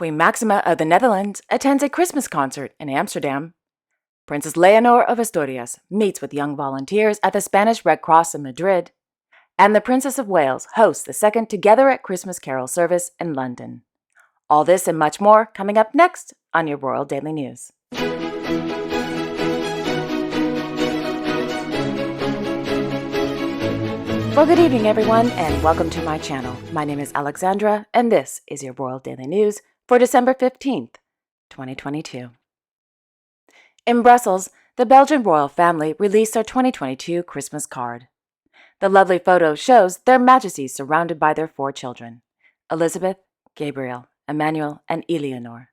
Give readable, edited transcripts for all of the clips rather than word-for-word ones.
Queen Maxima of the Netherlands attends a Christmas concert in Amsterdam. Princess Leonor of Asturias meets with young volunteers at the Spanish Red Cross in Madrid. And the Princess of Wales hosts the second Together at Christmas Carol service in London. All this and much more coming up next on your Royal Daily News. Well, good evening, everyone, and welcome to my channel. My name is Alexandra, and this is your Royal Daily News for December 15th, 2022. In Brussels, the Belgian royal family released their 2022 Christmas card. The lovely photo shows their Majesties surrounded by their 4 children, Elizabeth, Gabriel, Emmanuel, and Eleanor.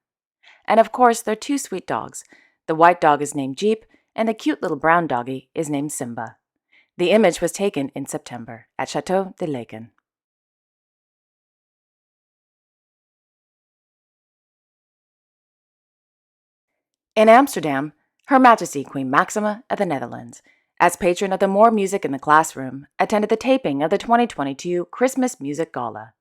And of course, their 2 sweet dogs. The white dog is named Jeep, and the cute little brown doggy is named Simba. The image was taken in September at Chateau de Laeken. In Amsterdam, Her Majesty Queen Maxima of the Netherlands, as patron of the More Music in the Classroom, attended the taping of the 2022 Christmas Music Gala.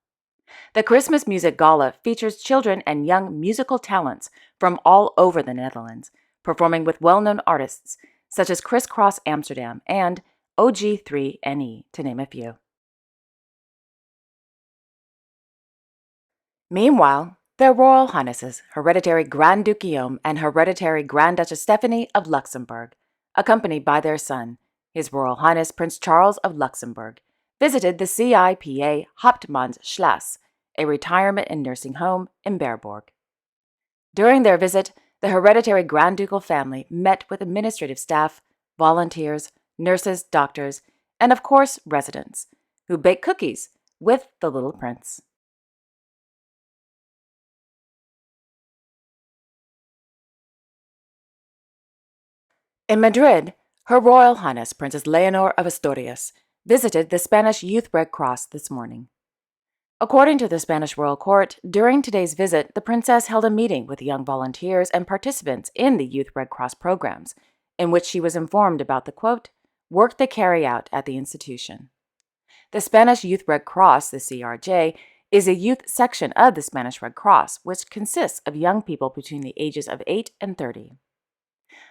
The Christmas Music Gala features children and young musical talents from all over the Netherlands, performing with well-known artists such as Criss Cross Amsterdam and OG3NE, to name a few. Meanwhile, their Royal Highnesses, Hereditary Grand Duke Guillaume and Hereditary Grand Duchess Stephanie of Luxembourg, accompanied by their son, His Royal Highness Prince Charles of Luxembourg, visited the CIPA Hauptmannsschloss, a retirement and nursing home in Berborg. During their visit, the hereditary Grand Ducal family met with administrative staff, volunteers, nurses, doctors, and of course residents, who baked cookies with the little prince. In Madrid, Her Royal Highness Princess Leonor of Asturias visited the Spanish Youth Red Cross this morning. According to the Spanish royal court, during today's visit, the princess held a meeting with young volunteers and participants in the Youth Red Cross programs, in which she was informed about the, quote, work they carry out at the institution. The Spanish Youth Red Cross, the CRJ, is a youth section of the Spanish Red Cross, which consists of young people between the ages of 8 and 30.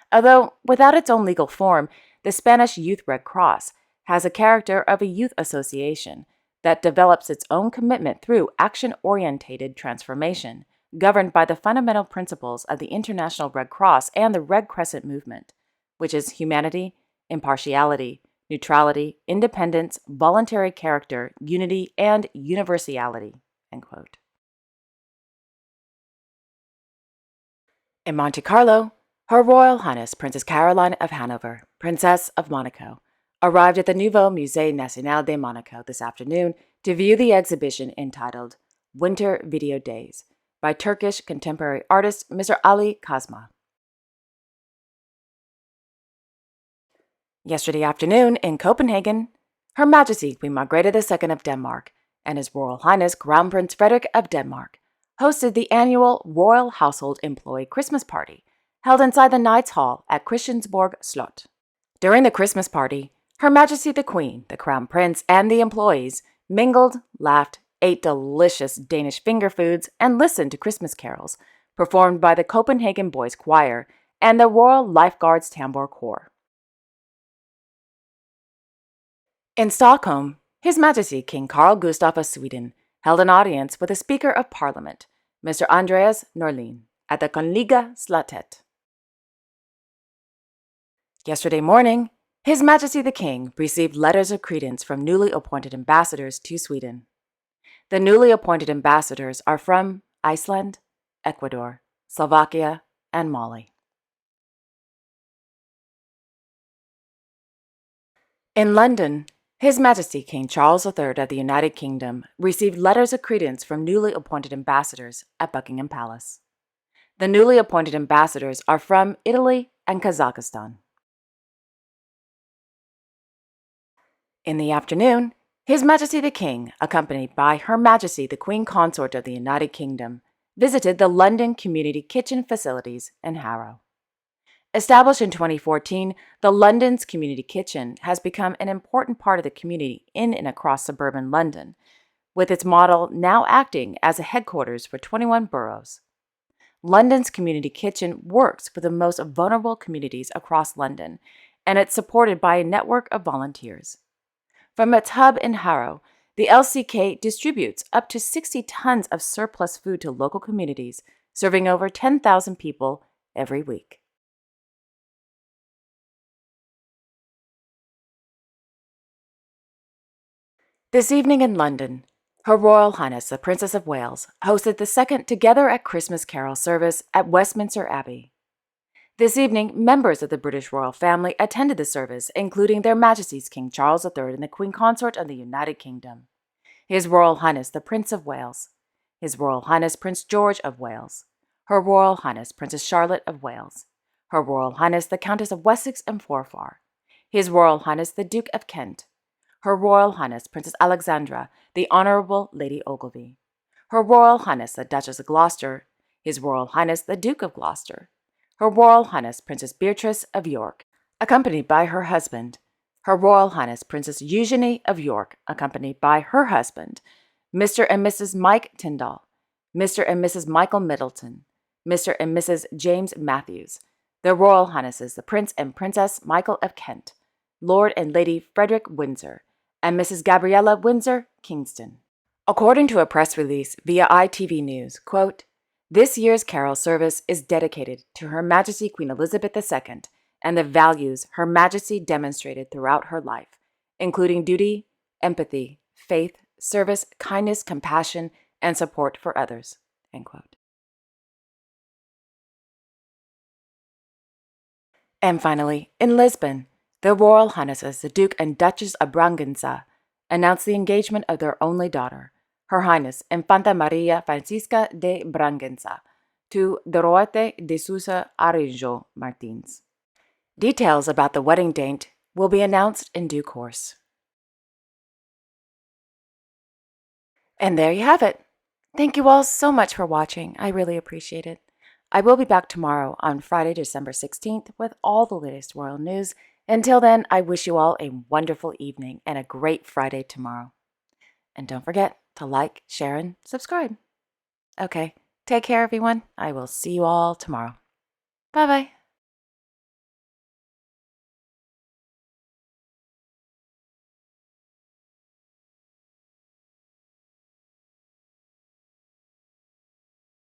Although without its own legal form, the Spanish Youth Red Cross has a character of a youth association that develops its own commitment through action-orientated transformation, governed by the fundamental principles of the International Red Cross and the Red Crescent movement, which is humanity, impartiality, neutrality, independence, voluntary character, unity, and universality, end quote. In Monte Carlo, Her Royal Highness Princess Caroline of Hanover, Princess of Monaco, arrived at the Nouveau Musée National de Monaco this afternoon to view the exhibition entitled Winter Video Days by Turkish contemporary artist Mr. Ali Kazma. Yesterday afternoon in Copenhagen, Her Majesty Queen Margrethe II of Denmark and His Royal Highness Crown Prince Frederik of Denmark hosted the annual Royal Household Employee Christmas Party held inside the Knights Hall at Christiansborg Slot. During the Christmas party, Her Majesty the Queen, the Crown Prince, and the employees mingled, laughed, ate delicious Danish finger foods, and listened to Christmas carols performed by the Copenhagen Boys Choir and the Royal Lifeguards Tambour Corps. In Stockholm, His Majesty King Carl Gustaf of Sweden held an audience with the Speaker of Parliament, Mr. Andreas Norlén, at the Kungliga Slottet. Yesterday morning, His Majesty the King received letters of credence from newly appointed ambassadors to Sweden. The newly appointed ambassadors are from Iceland, Ecuador, Slovakia, and Mali. In London, His Majesty King Charles III of the United Kingdom received letters of credence from newly appointed ambassadors at Buckingham Palace. The newly appointed ambassadors are from Italy and Kazakhstan. In the afternoon, His Majesty the King, accompanied by Her Majesty the Queen Consort of the United Kingdom, visited the London Community Kitchen facilities in Harrow. Established in 2014, the London's Community Kitchen has become an important part of the community in and across suburban London, with its model now acting as a headquarters for 21 boroughs. London's Community Kitchen works for the most vulnerable communities across London, and it's supported by a network of volunteers. From its hub in Harrow, the LCK distributes up to 60 tons of surplus food to local communities, serving over 10,000 people every week. This evening in London, Her Royal Highness the Princess of Wales hosted the second Together at Christmas carol service at Westminster Abbey. This evening, members of the British royal family attended the service, including their Majesties King Charles III and the Queen Consort of the United Kingdom, His Royal Highness the Prince of Wales, His Royal Highness Prince George of Wales, Her Royal Highness Princess Charlotte of Wales, Her Royal Highness the Countess of Wessex and Forfar, His Royal Highness the Duke of Kent, Her Royal Highness Princess Alexandra, the Honourable Lady Ogilvy, Her Royal Highness the Duchess of Gloucester, His Royal Highness the Duke of Gloucester, Her Royal Highness Princess Beatrice of York, accompanied by her husband, Her Royal Highness Princess Eugenie of York, accompanied by her husband, Mr. and Mrs. Mike Tyndall, Mr. and Mrs. Michael Middleton, Mr. and Mrs. James Matthews, their Royal Highnesses the Prince and Princess Michael of Kent, Lord and Lady Frederik Windsor, and Mrs. Gabriella Windsor Kingston. According to a press release via ITV News, quote, "This year's carol service is dedicated to Her Majesty Queen Elizabeth II and the values Her Majesty demonstrated throughout her life, including duty, empathy, faith, service, kindness, compassion, and support for others." End quote. And finally, in Lisbon, the Royal Highnesses, the Duke and Duchess of Bragança, announced the engagement of their only daughter, Her Highness Infanta Maria Francisca de Bragança, to Duarte de Sousa Araújo Martins. Details about the wedding date will be announced in due course. And there you have it. Thank you all so much for watching. I really appreciate it. I will be back tomorrow on Friday, December 16th with all the latest royal news. Until then, I wish you all a wonderful evening and a great Friday tomorrow. And don't forget to like, share, and subscribe. Okay, take care, everyone. I will see you all tomorrow. Bye-bye.